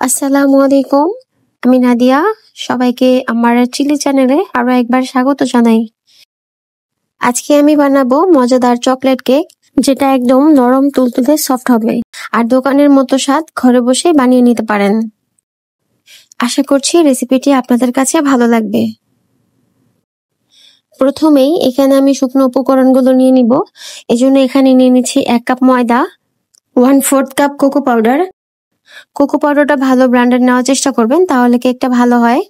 আসসালামু আলাইকুম। আমি নাদিয়া। সবাইকে আমার চিলি চ্যানেলে আরো একবার স্বাগত জানাই। আজকে আমি বানাবো মজাদার চকলেট কেক, যেটা একদম নরম তুলতুলে সফট হবে আর দোকানের মতো স্বাদ ঘরে বসে বানিয়ে নিতে পারেন। আশা করছি রেসিপিটি আপনাদের কাছে ভালো লাগবে। প্রথমেই এখানে আমি শুকনো উপকরণগুলো নিয়ে নিব। এজন্য এখানে নিয়ে নিচ্ছি 1 কাপ ময়দা, 1/4 কাপ কোকো পাউডার। কোকো পাউডারটা ভালো ব্র্যান্ডের নেওয়ার চেষ্টা করবেন, তাহলে কেকটা ভালো হয়।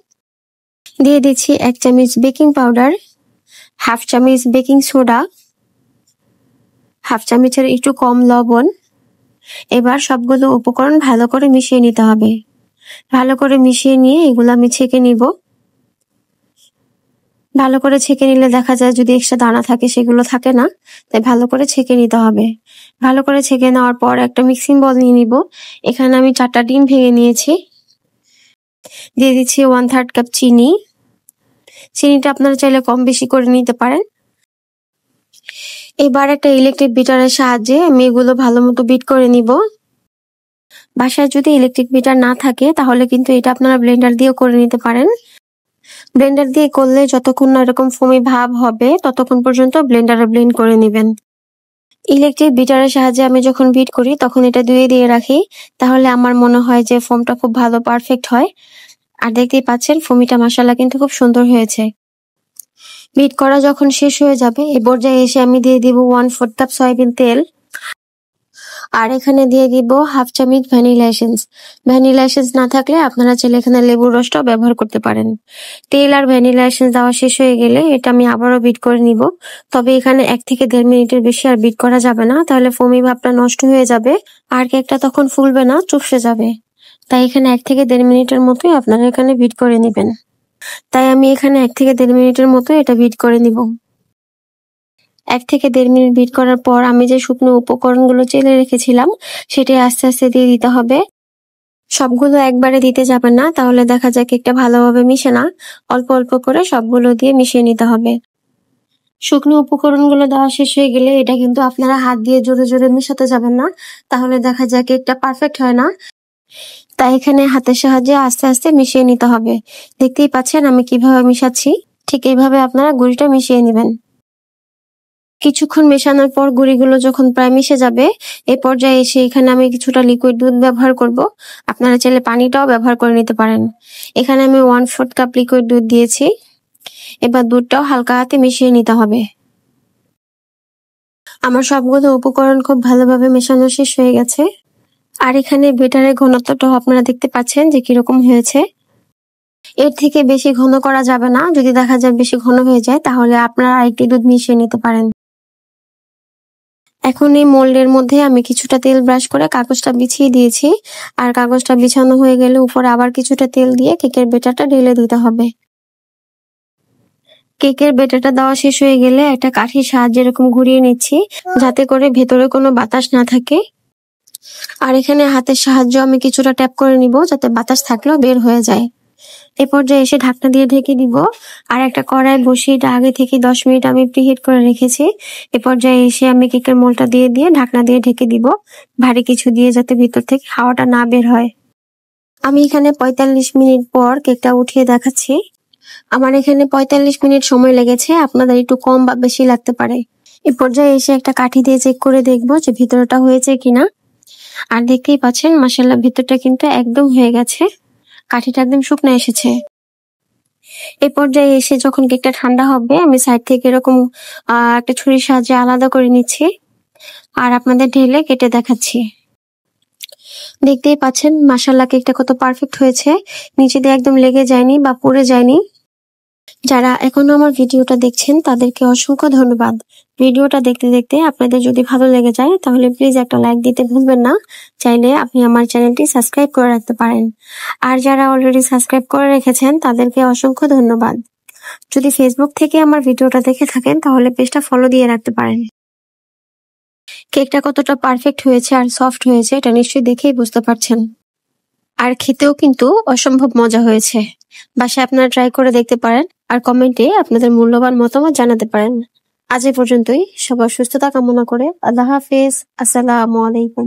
দিয়ে দিচ্ছি 1 চামচ বেকিং পাউডার, 1/2 চামচ বেকিং সোডা, 1/2 চামচের একটু কম লবণ। এবার সবগুলো উপকরণ ভালো করে মিশিয়ে নিতে হবে। ভালো করে মিশিয়ে নিয়ে এগুলো আমি ছেঁকে নিব। ভালো করে ছেঁকে নিলে দেখা যায় যদি এক্সট্রা দানা থাকে সেগুলো থাকে না, তাই ভালো করে ছেঁকে নিতে হবে। ভালো করে ছেঁকে নেওয়ার পর একটা মিক্সিং বোল নিয়ে নিব। এখানে আমি 4টা ডিম ভেঙে নিয়েছি। দিয়ে দিচ্ছি 1/3 কাপ চিনি। চিনিটা আপনারা চাইলে কম বেশি করে নিতে পারেন। এবার একটা ইলেকট্রিক বিটারের সাহায্যে আমি এগুলো ভালো মতো বিট করে নিব। বাসায় যদি ইলেকট্রিক বিটার না থাকে তাহলে কিন্তু এটা আপনারা ব্লেন্ডার দিয়েও করে নিতে পারেন। ব্লেন্ডার দিয়ে করলে যতক্ষণ না এরকম ফোমি ভাব হবে ততক্ষণ পর্যন্ত ব্লেন্ডারে ব্লেন্ড করে নেবেন। ইলেকট্রিক বিটারের সাহায্যে আমি যখন বিট করি তখন এটা দিয়ে রাখি, তাহলে আমার মনে হয় যে ফোমটা খুব ভালো পারফেক্ট হয়। আর দেখতেই পাচ্ছেন ফোমিটা মাশাআল্লাহ কিন্তু খুব সুন্দর হয়েছে। বিট করা যখন শেষ হয়ে যাবে এই পর্যায়ে এসে আমি দিয়ে দিব 1/4 কাপ সয়াবিন তেল। আর এখানে দিয়ে দিব 1/2 চামচ ভ্যানিলা এসেন্স। ভ্যানিলা এসেন্স না থাকলে আপনারা চাইলে এখানে লেবুর রসটাও ব্যবহার করতে পারেন। তেল আর ভ্যানিলা এসেন্স দেওয়া শেষ হয়ে গেলে এটা আমি আবারও বিট করে নিব। তবে এখানে 1 থেকে 1.5 মিনিটের বেশি আর বিট করা যাবে না, তাহলে ফোমি ভাবটা নষ্ট হয়ে যাবে আর কেকটা তখন ফুলবে না, চুপসে যাবে। তাই এখানে 1 থেকে 1.5 মিনিটের মতোই আপনারা এখানে বিট করে নেবেন। তাই আমি এখানে 1 থেকে 1.5 মিনিটের মতো এটা বিট করে নিব। 1 থেকে 1.5 মিনিট বিট করার পর আমি যে শুকনো উপকরণগুলো চেলে রেখেছিলাম সেটাই আস্তে আস্তে দিয়ে দিতে হবে। সবগুলো একবারে দিতে যাবেন না, তাহলে দেখা যায় কেকটা ভালোভাবে মিশে না। অল্প অল্প করে সবগুলো দিয়ে মিশিয়ে নিতে হবে। শুকনো উপকরণগুলো দেওয়া শেষ হয়ে গেলে এটা কিন্তু আপনারা হাত দিয়ে জোরে জোরে মিশাতে যাবেন না, তাহলে দেখা যায় কেকটা পারফেক্ট হয় না। তাই এখানে হাতের সাহায্যে আস্তে আস্তে মিশিয়ে নিতে হবে। দেখতেই পাচ্ছেন আমি কিভাবে মিশাচ্ছি, ঠিক এইভাবে আপনারা গুঁড়িটা মিশিয়ে নেবেন। কিছুক্ষণ মেশানোর পর গুঁড়িগুলো যখন প্রায় মিশে যাবে এই পর্যায়ে এসে এখানে আমি কিছুটা লিকুইড দুধ ব্যবহার করব। আপনারা চাইলে পানিটাও ব্যবহার করে নিতে পারেন। এখানে আমি 1/4 কাপ লিকুইড দুধ দিয়েছি। এবার দুধটাও হালকা হাতে মিশিয়ে নিতে হবে। আমার সবগুলো উপকরণ খুব ভালোভাবে মেশানো শেষ হয়ে গেছে। আর এখানে বেটারের ঘনত্বটাও আপনারা দেখতে পাচ্ছেন যে কিরকম হয়েছে। এর থেকে বেশি ঘন করা যাবে না, যদি দেখা যায় বেশি ঘন হয়ে যায় তাহলে আপনারা আরেকটু দুধ মিশিয়ে নিতে পারেন। এখন এই মোল্ডের মধ্যে আমি কিছুটা তেল ব্রাশ করে কাগজটা বিছিয়ে দিয়েছি। আর কাগজটা বিছানো হয়ে গেলে উপরে আবার কিছুটা তেল দিয়ে কেকের বেটারটা ঢেলে দিতে হবে। কেকের বেটারটা দেওয়া শেষ হয়ে গেলে একটা কাঠির সাহায্যে এরকম ঘুরিয়ে নিচ্ছি, যাতে করে ভেতরে কোনো বাতাস না থাকে। আর এখানে হাতের সাহায্যে আমি কিছুটা ট্যাপ করে নিব, যাতে বাতাস থাকলেও বের হয়ে যায়। এ পর্যায়ে এসে ঢাকনা দিয়ে ঢেকে দিব। আর একটা কড়াই বসিয়ে এটা আগে থেকে 10 মিনিট আমি প্রিহিট করে রেখেছি। এ পর্যায়ে এসে আমি কেকের মোলটা দিয়ে ঢাকনা দিয়ে ঢেকে দিব, ভারী কিছু দিয়ে, যাতে ভিতর থেকে হাওয়াটা না বের হয়। আমি এখানে 45 মিনিট পর কেকটা উঠিয়ে দেখাচ্ছি। আমার এখানে 45 মিনিট সময় লেগেছে, আপনাদের একটু কম বা বেশি লাগতে পারে। এ পর্যায়ে এসে একটা কাঠি দিয়ে চেক করে দেখবো যে ভিতরটা হয়েছে কিনা। আর দেখতেই পাচ্ছেন মাশাআল্লাহ ভিতরটা কিন্তু একদম হয়ে গেছে, কাঠিটা একদম শুকনো এসেছে। এই পর্যায়ে এসে যখন কেকটা ঠান্ডা হবে আমি সাইড থেকে এরকম একটা ছুরির সাহায্যে আলাদা করে নিচ্ছি আর আপনাদের ঢেলে কেটে দেখাচ্ছি। দেখতেই পাচ্ছেন মাশাআল্লাহ কেকটা কত পারফেক্ট হয়েছে, নিচে দিয়ে একদম লেগে যায়নি বা পুড়ে যায়নি। যারা এখনো আমার ভিডিওটা দেখছেন তাদেরকে অসংখ্য ধন্যবাদ। ভিডিওটা দেখতে দেখতে আপনাদের যদি ভালো লেগে যায় তাহলে প্লিজ একটা লাইক দিতে ভুলবেন না। চাইলে আপনি আমার চ্যানেলটি সাবস্ক্রাইব করে রাখতে পারেন। আর যারা অলরেডি সাবস্ক্রাইব করে রেখেছেন তাদেরকে অসংখ্য ধন্যবাদ। যদি ফেসবুক থেকে আমার ভিডিওটা দেখে থাকেন তাহলে পেজটা ফলো দিয়ে রাখতে পারেন। কেকটা কতটা পারফেক্ট হয়েছে আর সফট হয়েছে এটা নিশ্চয়ই দেখেই বুঝতে পারছেন। আর খেতেও কিন্তু অসম্ভব মজা হয়েছে। বাসায় আপনারা ট্রাই করে দেখতে পারেন আর কমেন্টে আপনাদের মূল্যবান মতামত জানাতে পারেন। আজ এ পর্যন্তই। সবার সুস্থতা কামনা করে আল্লাহ হাফেজ। আসসালামু আলাইকুম।